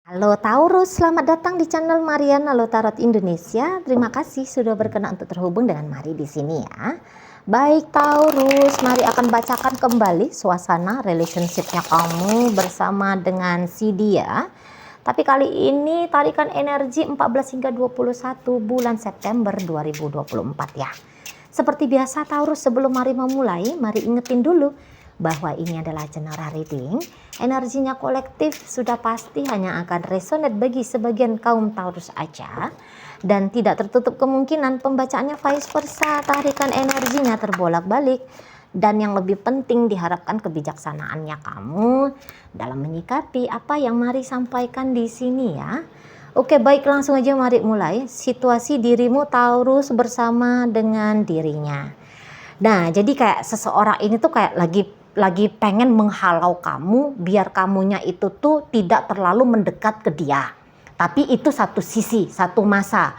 Halo Taurus, selamat datang di channel Mariana Lo Tarot Indonesia. Terima kasih sudah berkenan untuk terhubung dengan Mari di sini ya. Baik Taurus, Mari akan bacakan kembali suasana relationship-nya kamu bersama dengan si dia. Tapi kali ini tarikan energi 14 hingga 21 bulan September 2024 ya. Seperti biasa Taurus, sebelum Mari memulai, mari ingetin dulu bahwa ini adalah general reading. Energinya kolektif sudah pasti hanya akan resonate bagi sebagian kaum Taurus aja, dan tidak tertutup kemungkinan pembacaannya vice versa, tarikan energinya terbolak-balik. Dan yang lebih penting, diharapkan kebijaksanaannya kamu dalam menyikapi apa yang Mari sampaikan di sini ya. Oke, baik, langsung aja mari mulai. Situasi dirimu Taurus bersama dengan dirinya. Nah, jadi kayak seseorang ini tuh kayak lagi pengen menghalau kamu biar kamunya itu tuh tidak terlalu mendekat ke dia. Tapi itu satu sisi, satu masa.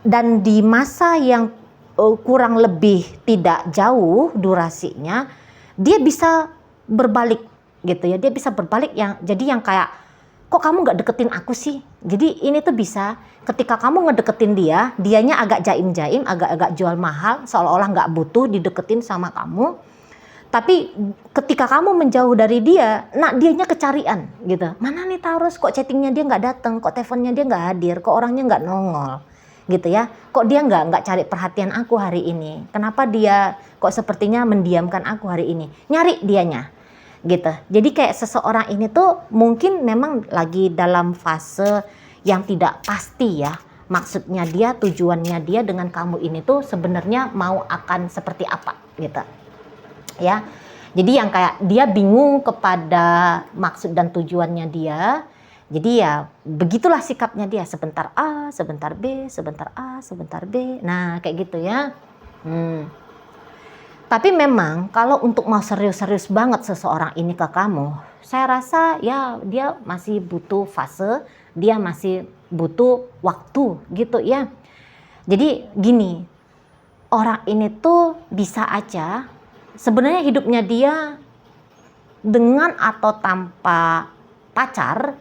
Dan di masa yang kurang lebih tidak jauh durasinya, dia bisa berbalik gitu ya. Dia bisa berbalik jadi yang kayak, kok kamu nggak deketin aku sih? Jadi ini tuh bisa ketika kamu ngedeketin dia, dianya agak jaim-jaim, agak-agak jual mahal, seolah-olah nggak butuh dideketin sama kamu. Tapi ketika kamu menjauh dari dia, nah dianya kecarian gitu. Mana nih Taurus, kok chattingnya dia nggak datang, kok teleponnya dia nggak hadir, kok orangnya nggak nongol gitu ya. Kok dia nggak cari perhatian aku hari ini? Kenapa dia kok sepertinya mendiamkan aku hari ini? Nyari dianya gitu. Jadi kayak seseorang ini tuh mungkin memang lagi dalam fase yang tidak pasti ya. Maksudnya dia, tujuannya dia dengan kamu ini tuh sebenarnya mau akan seperti apa gitu ya. Jadi yang kayak dia bingung kepada maksud dan tujuannya dia. Jadi ya begitulah sikapnya dia, sebentar A, sebentar B, sebentar A, sebentar B. Nah kayak gitu ya. Tapi memang kalau untuk mau serius-serius banget seseorang ini ke kamu, saya rasa ya dia masih butuh fase, dia masih butuh waktu gitu ya. Jadi gini, orang ini tuh bisa aja sebenarnya hidupnya dia dengan atau tanpa pacar,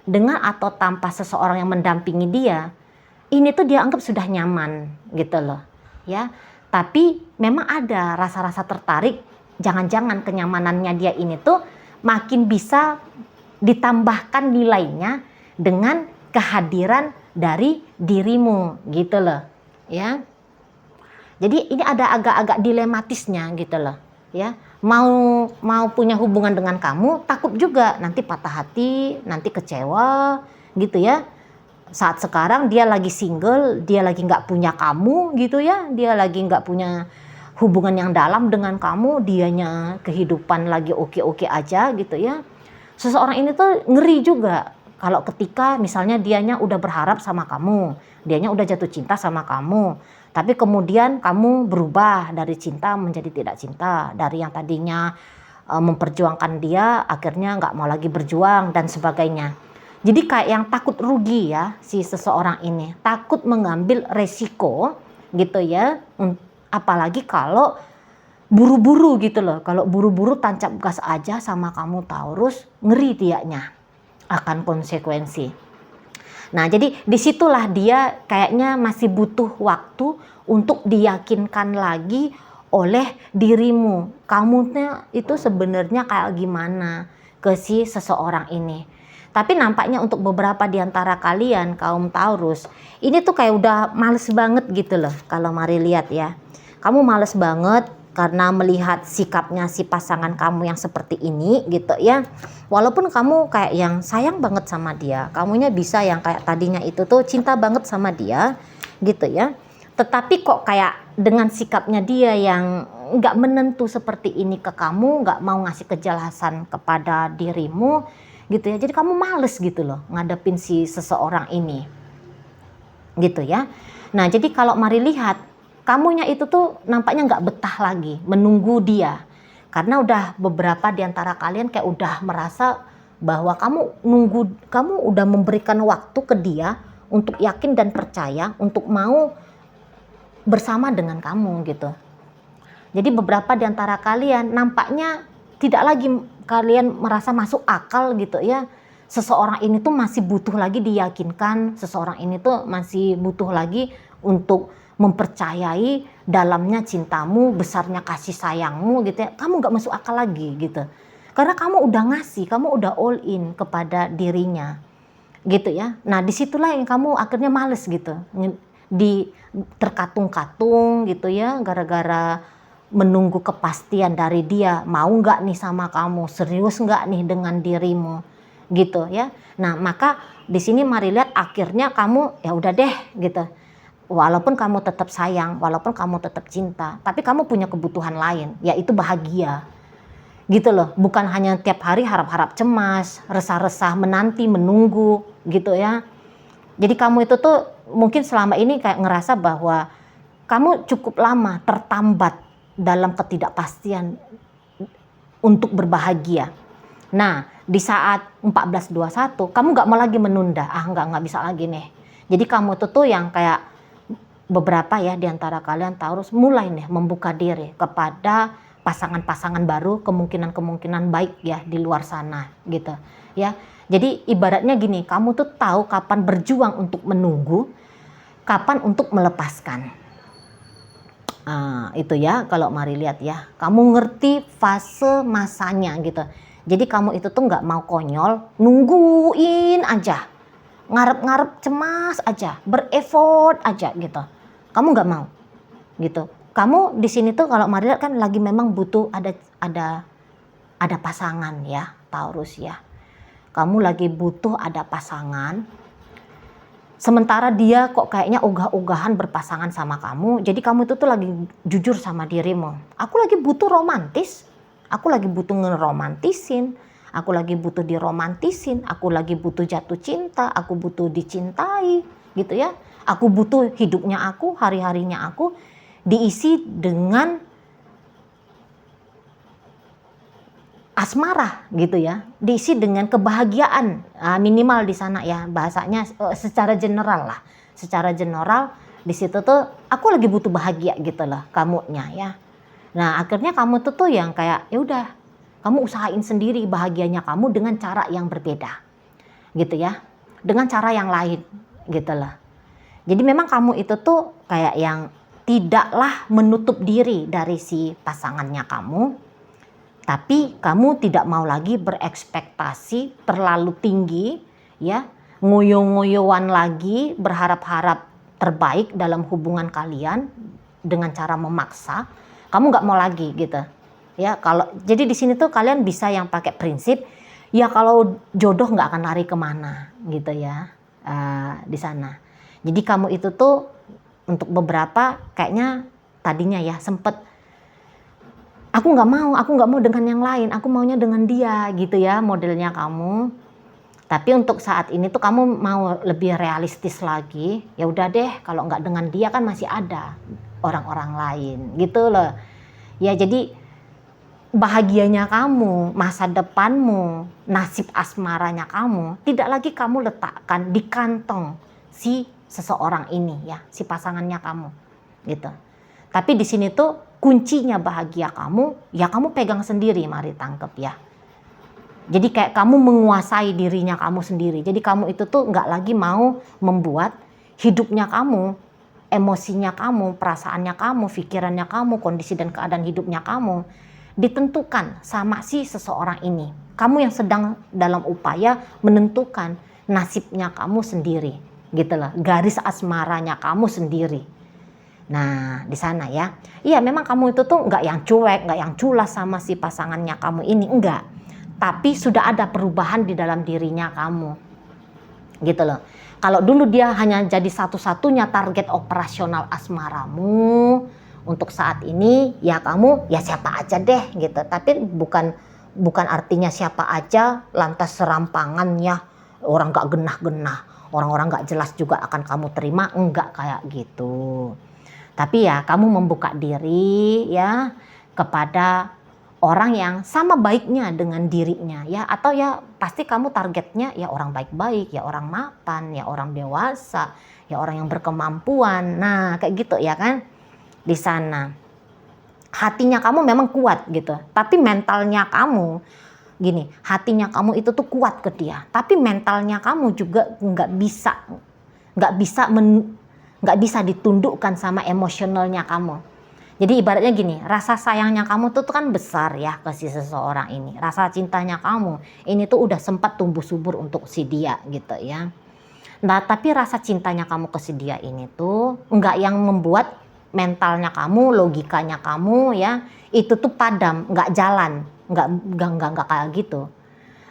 dengan atau tanpa seseorang yang mendampingi dia, ini tuh dia anggap sudah nyaman gitu loh ya. Tapi memang ada rasa-rasa tertarik, jangan-jangan kenyamanannya dia ini tuh makin bisa ditambahkan nilainya dengan kehadiran dari dirimu gitu loh ya. Jadi ini ada agak-agak dilematisnya gitu loh ya. Mau punya hubungan dengan kamu, takut juga nanti patah hati, nanti kecewa gitu ya. Saat sekarang dia lagi single, dia lagi nggak punya kamu gitu ya, dia lagi nggak punya hubungan yang dalam dengan kamu, dianya kehidupan lagi oke-oke aja gitu ya. Seseorang ini tuh ngeri juga kalau ketika misalnya dianya udah berharap sama kamu, dianya udah jatuh cinta sama kamu, tapi kemudian kamu berubah dari cinta menjadi tidak cinta, dari yang tadinya memperjuangkan dia akhirnya nggak mau lagi berjuang dan sebagainya. Jadi kayak yang takut rugi ya si seseorang ini, takut mengambil resiko gitu ya. Apalagi kalau buru-buru gitu loh, kalau buru-buru tancap gas aja sama kamu Taurus, ngeri dianya akan konsekuensi. Nah jadi disitulah dia kayaknya masih butuh waktu untuk diyakinkan lagi oleh dirimu. Kamunya itu sebenarnya kayak gimana ke si seseorang ini. Tapi nampaknya untuk beberapa di antara kalian kaum Taurus, ini tuh kayak udah males banget gitu loh kalau Mari lihat ya. Kamu males banget karena melihat sikapnya si pasangan kamu yang seperti ini gitu ya. Walaupun kamu kayak yang sayang banget sama dia, kamunya bisa yang kayak tadinya itu tuh cinta banget sama dia gitu ya. Tetapi kok kayak dengan sikapnya dia yang nggak menentu seperti ini ke kamu, nggak mau ngasih kejelasan kepada dirimu gitu ya. Jadi kamu males gitu loh ngadepin si seseorang ini gitu ya. Nah jadi kalau Mari lihat, kamunya itu tuh nampaknya nggak betah lagi menunggu dia, karena udah beberapa di antara kalian kayak udah merasa bahwa kamu udah memberikan waktu ke dia untuk yakin dan percaya untuk mau bersama dengan kamu gitu. Jadi beberapa di antara kalian nampaknya tidak lagi kalian merasa masuk akal gitu ya. seseorang ini tuh masih butuh lagi diyakinkan, seseorang ini tuh masih butuh lagi untuk mempercayai dalamnya cintamu, besarnya kasih sayangmu gitu ya. Kamu nggak masuk akal lagi gitu. Karena kamu udah ngasih, kamu udah all in kepada dirinya gitu ya. Nah disitulah yang kamu akhirnya males gitu. Di terkatung-katung gitu ya, gara-gara menunggu kepastian dari dia, mau nggak nih sama kamu, serius nggak nih dengan dirimu gitu ya. Nah maka di sini mari lihat akhirnya kamu ya udah deh gitu, walaupun kamu tetap sayang, walaupun kamu tetap cinta, tapi kamu punya kebutuhan lain, yaitu bahagia gitu loh. Bukan hanya tiap hari harap-harap cemas, resah-resah, menanti, menunggu gitu ya. Jadi kamu itu tuh mungkin selama ini kayak ngerasa bahwa kamu cukup lama tertambat dalam ketidakpastian untuk berbahagia. Nah, di saat 1421 kamu nggak mau lagi menunda, nggak bisa lagi nih. Jadi kamu tuh yang kayak beberapa ya di antara kalian Taurus mulai nih membuka diri kepada pasangan-pasangan baru, kemungkinan-kemungkinan baik ya di luar sana gitu ya. Jadi ibaratnya gini, kamu tuh tahu kapan berjuang untuk menunggu, kapan untuk melepaskan. Itu ya kalau mari lihat ya, kamu ngerti fase masanya gitu. Jadi kamu itu tuh nggak mau konyol, nungguin aja, ngarep-ngarep cemas aja, bereffort aja gitu. Kamu nggak mau gitu. Kamu di sini tuh kalau mari lihat kan lagi memang butuh ada pasangan ya Taurus ya. Kamu lagi butuh ada pasangan. Sementara dia kok kayaknya ogah-ogahan berpasangan sama kamu. Jadi kamu itu tuh lagi jujur sama dirimu. Aku lagi butuh romantis. Aku lagi butuh ngeromantisin. Aku lagi butuh diromantisin. Aku lagi butuh jatuh cinta. Aku butuh dicintai. Gitu ya. Aku butuh hidupnya aku, hari-harinya aku diisi dengan asmara gitu ya, diisi dengan kebahagiaan, minimal di sana ya bahasanya secara general lah, secara general di situ tuh aku lagi butuh bahagia gitu loh kamunya ya. Nah akhirnya kamu tuh yang kayak ya udah kamu usahain sendiri bahagianya kamu dengan cara yang berbeda gitu ya, dengan cara yang lain gitu loh. Jadi memang kamu itu tuh kayak yang tidaklah menutup diri dari si pasangannya kamu. Tapi kamu tidak mau lagi berekspektasi terlalu tinggi, ya, ngoyo-ngoyoan lagi, berharap-harap terbaik dalam hubungan kalian dengan cara memaksa. Kamu nggak mau lagi gitu, ya. Kalau jadi di sini tuh kalian bisa yang pakai prinsip, ya kalau jodoh nggak akan lari kemana, gitu ya, di sana. Jadi kamu itu tuh untuk beberapa kayaknya tadinya ya sempet aku nggak mau dengan yang lain, aku maunya dengan dia gitu ya modelnya kamu. Tapi untuk saat ini tuh kamu mau lebih realistis lagi, ya udah deh kalau nggak dengan dia kan masih ada orang-orang lain gitu loh. Ya jadi bahagianya kamu, masa depanmu, nasib asmaranya kamu tidak lagi kamu letakkan di kantong si seseorang ini ya, si pasangannya kamu gitu. Tapi di sini tuh kuncinya bahagia kamu, ya kamu pegang sendiri, mari tangkep ya. Jadi kayak kamu menguasai dirinya kamu sendiri. Jadi kamu itu tuh nggak lagi mau membuat hidupnya kamu, emosinya kamu, perasaannya kamu, pikirannya kamu, kondisi dan keadaan hidupnya kamu ditentukan sama si seseorang ini. Kamu yang sedang dalam upaya menentukan nasibnya kamu sendiri, gitu loh. Garis asmaranya kamu sendiri. Nah di sana ya, iya memang kamu itu tuh nggak yang cuek, nggak yang culas sama si pasangannya kamu ini, enggak. Tapi sudah ada perubahan di dalam dirinya kamu, gitu loh. Kalau dulu dia hanya jadi satu-satunya target operasional asmaramu, untuk saat ini ya kamu ya siapa aja deh gitu. Tapi bukan artinya siapa aja lantas serampangannya orang nggak genah-genah, orang-orang nggak jelas juga akan kamu terima, enggak kayak gitu. Tapi ya kamu membuka diri ya kepada orang yang sama baiknya dengan dirinya ya, atau ya pasti kamu targetnya ya orang baik-baik, ya orang mapan, ya orang dewasa, ya orang yang berkemampuan. Nah kayak gitu ya kan di sana. Hatinya kamu memang kuat gitu, tapi mentalnya kamu gini, hatinya kamu itu tuh kuat ke dia, tapi mentalnya kamu juga nggak bisa ditundukkan sama emosionalnya kamu. Jadi ibaratnya gini, rasa sayangnya kamu tuh kan besar ya ke si seseorang ini, rasa cintanya kamu ini tuh udah sempat tumbuh subur untuk si dia gitu ya. Nah tapi rasa cintanya kamu ke si dia ini tuh nggak yang membuat mentalnya kamu, logikanya kamu ya itu tuh padam, nggak jalan, nggak kayak gitu.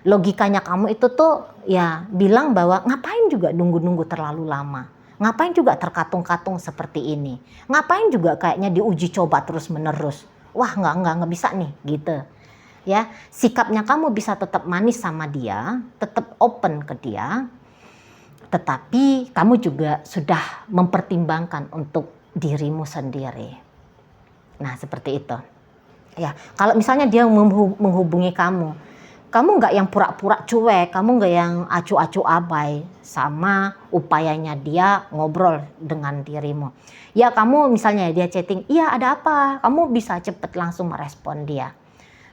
Logikanya kamu itu tuh ya bilang bahwa ngapain juga nunggu-nunggu terlalu lama, ngapain juga terkatung-katung seperti ini, ngapain juga kayaknya diuji coba terus-menerus, wah nggak bisa nih gitu ya. Sikapnya kamu bisa tetap manis sama dia, tetap open ke dia, tetapi kamu juga sudah mempertimbangkan untuk dirimu sendiri. Nah seperti itu ya. Kalau misalnya dia menghubungi kamu nggak yang pura-pura cuek, kamu nggak yang acu-acu abai sama upayanya dia ngobrol dengan dirimu. Ya kamu misalnya dia chatting, iya ada apa, kamu bisa cepet langsung merespon dia.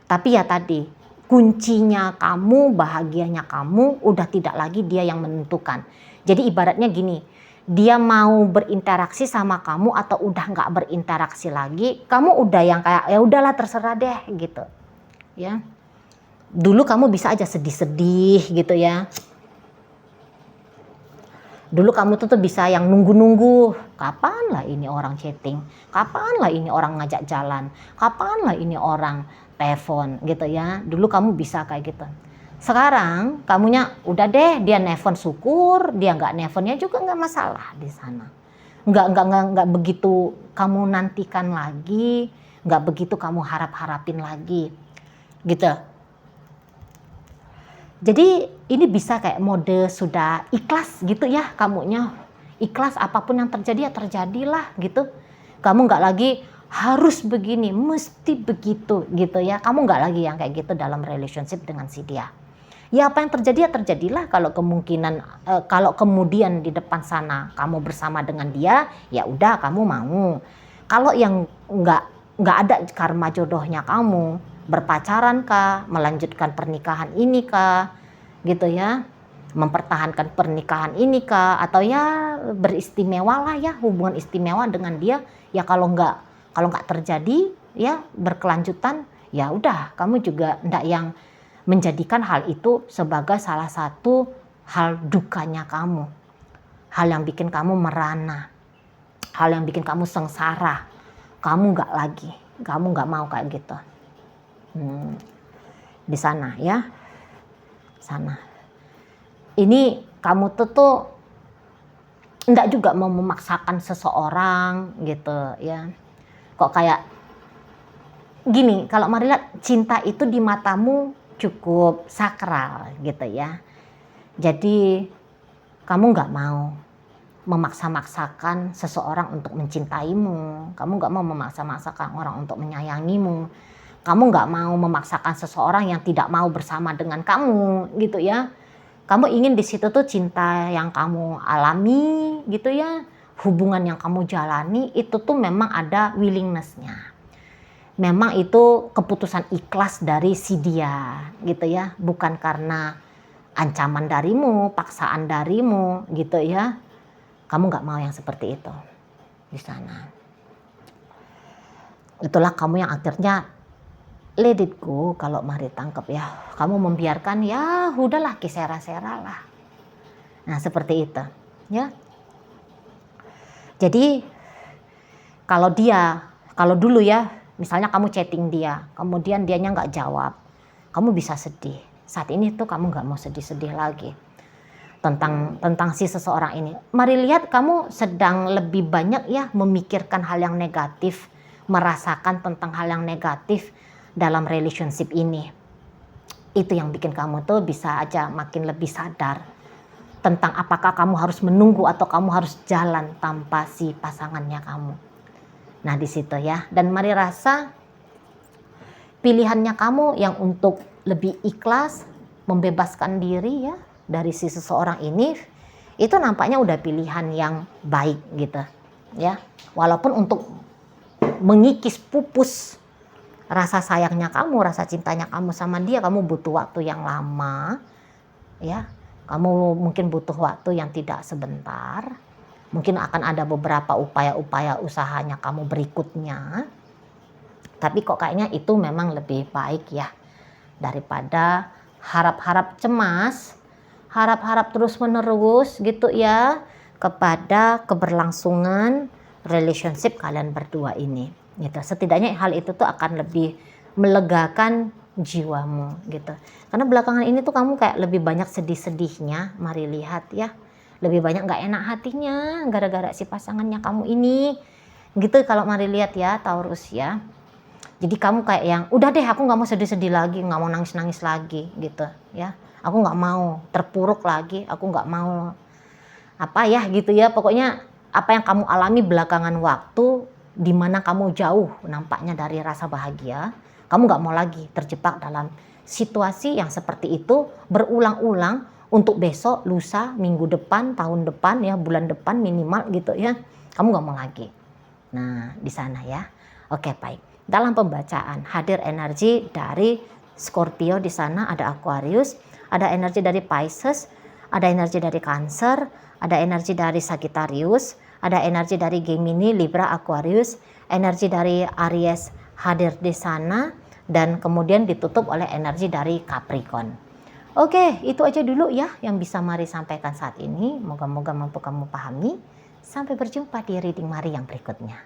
Tapi ya tadi, kuncinya kamu, bahagianya kamu udah tidak lagi dia yang menentukan. Jadi ibaratnya gini, dia mau berinteraksi sama kamu atau udah nggak berinteraksi lagi, kamu udah yang kayak ya udahlah terserah deh gitu ya. Dulu kamu bisa aja sedih-sedih gitu ya. Dulu kamu tuh bisa yang nunggu-nunggu, kapan lah ini orang chatting, kapan lah ini orang ngajak jalan, kapan lah ini orang telepon gitu ya. Dulu kamu bisa kayak gitu. Sekarang kamunya udah deh, dia nelfon syukur, dia nggak nelfonnya juga nggak masalah di sana. Nggak begitu kamu nantikan lagi, nggak begitu kamu harapin lagi gitu. Jadi ini bisa kayak mode sudah ikhlas gitu ya, kamunya ikhlas apapun yang terjadi ya terjadilah gitu. Kamu nggak lagi harus begini, mesti begitu gitu ya. Kamu nggak lagi yang kayak gitu dalam relationship dengan si dia. Ya apa yang terjadi ya terjadilah. Kalau kalau kemudian di depan sana kamu bersama dengan dia, ya udah kamu mau. Kalau yang nggak ada karma jodohnya kamu, berpacaran kah, melanjutkan pernikahan ini kah, gitu ya, mempertahankan pernikahan ini kah, atau ya beristimewa lah ya, hubungan istimewa dengan dia, ya kalau nggak terjadi ya berkelanjutan, ya udah kamu juga ndak yang menjadikan hal itu sebagai salah satu hal dukanya kamu, hal yang bikin kamu merana, hal yang bikin kamu sengsara. Kamu nggak mau kayak gitu. Di sana ya, sana. Ini kamu tuh enggak juga mau memaksakan seseorang gitu ya. Kok kayak gini, kalau Mari lihat cinta itu di matamu cukup sakral gitu ya. Jadi kamu nggak mau memaksa-maksakan seseorang untuk mencintaimu, kamu nggak mau memaksa-maksakan orang untuk menyayangimu, kamu nggak mau memaksakan seseorang yang tidak mau bersama dengan kamu gitu ya. Kamu ingin di situ tuh cinta yang kamu alami gitu ya, hubungan yang kamu jalani itu tuh memang ada willingness-nya. Memang itu keputusan ikhlas dari si dia gitu ya, bukan karena ancaman darimu, paksaan darimu gitu ya. Kamu nggak mau yang seperti itu di sana. Itulah kamu yang akhirnya let it go, kalau Mari tangkap ya. Kamu membiarkan ya udahlah kisera-sera lah. Nah seperti itu ya. Jadi kalau dulu ya, misalnya kamu chatting dia, kemudian dianya nggak jawab, kamu bisa sedih. Saat ini tuh kamu nggak mau sedih-sedih lagi tentang si seseorang ini. Mari lihat kamu sedang lebih banyak ya memikirkan hal yang negatif, merasakan tentang hal yang negatif dalam relationship ini. Itu yang bikin kamu tuh bisa aja makin lebih sadar tentang apakah kamu harus menunggu atau kamu harus jalan tanpa si pasangannya kamu. Nah di situ ya. Dan Mari rasa pilihannya kamu yang untuk lebih ikhlas, membebaskan diri ya dari si seseorang ini, itu nampaknya udah pilihan yang baik gitu ya. Walaupun untuk mengikis pupus rasa sayangnya kamu, rasa cintanya kamu sama dia, kamu butuh waktu yang lama, ya. Kamu mungkin butuh waktu yang tidak sebentar. Mungkin akan ada beberapa upaya-upaya usahanya kamu berikutnya. Tapi kok kayaknya itu memang lebih baik ya, daripada harap-harap cemas, harap-harap terus-menerus gitu ya, kepada keberlangsungan relationship kalian berdua ini. Gitu. Setidaknya hal itu tuh akan lebih melegakan jiwamu gitu. Karena belakangan ini tuh kamu kayak lebih banyak sedih-sedihnya, mari lihat ya. Lebih banyak gak enak hatinya gara-gara si pasangannya kamu ini. Gitu kalau mari lihat ya, Taurus ya. Jadi kamu kayak yang, udah deh aku gak mau sedih-sedih lagi, gak mau nangis-nangis lagi gitu ya. Aku gak mau terpuruk lagi, aku gak mau apa ya gitu ya. Pokoknya apa yang kamu alami belakangan waktu, di mana kamu jauh nampaknya dari rasa bahagia, kamu gak mau lagi terjebak dalam situasi yang seperti itu berulang-ulang untuk besok, lusa, minggu depan, tahun depan ya, bulan depan minimal gitu ya. Kamu gak mau lagi. Nah, di sana ya. Oke, baik. Dalam pembacaan hadir energi dari Scorpio, di sana ada Aquarius, ada energi dari Pisces, ada energi dari Cancer, ada energi dari Sagittarius, ada energi dari Gemini, Libra, Aquarius, energi dari Aries hadir di sana, dan kemudian ditutup oleh energi dari Capricorn. Oke, itu aja dulu ya yang bisa Mari sampaikan saat ini. Moga-moga mampu kamu pahami. Sampai berjumpa di reading Mari yang berikutnya.